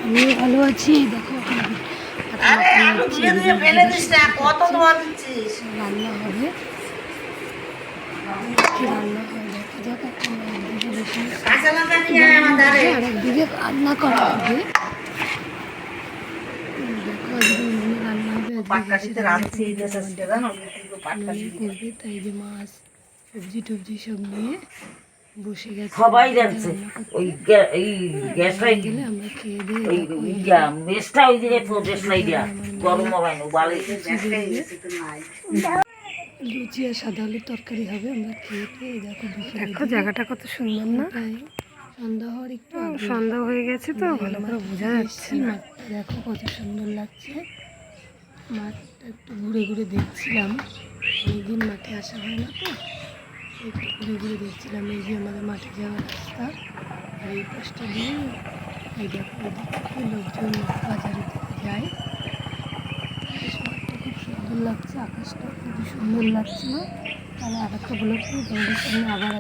আমিও ভালো আছি। দেখো রান্না হবে, কি রান্না হয় দেখা যাক। এখন একদিকে বেশি আর একদিকে রান্না করা হবে। দেখো আজকে উনুনে রান্না হবে, আজকে করবে। তাই যে মাছ সবজি টবজি সব নিয়ে বসে গেছে সবাই জানছে ওই এই গ্যাসটাই গেলে আমরা খেয়ে দিয়ে ওই ইয়া মেসটা ওই দিকে প্রোটেস্ট লাইডিয়া গরম হবে না বালে লুচি আর সাদা আলুর তরকারি হবে। আমরা খেয়ে খেয়ে দেখো জায়গাটা কত সুন্দর না? সন্ধ্যা হওয়ার একটু সন্ধ্যা হয়ে গেছে তো ভালো করে বোঝা যাচ্ছে না। মাঠটা দেখো কত সুন্দর লাগছে। মাঠটা একটু ঘুরে ঘুরে দেখছিলাম, অনেকদিন মাঠে আসা হয় না তো, একটু ঘুরে ঘুরে দেখছিলাম। এই যে আমাদের মাঠে যাওয়ার রাস্তা, আর এই পাশটা দিয়ে এই দেখো এদিক থেকে লোকজন বাজারের দিকে যায়। বেশ মাঠটা খুব সুন্দর লাগছে, আকাশটা খুবই সুন্দর লাগছে না? তাহলে আর একটা ব্লগ তোমাদের সামনে আবার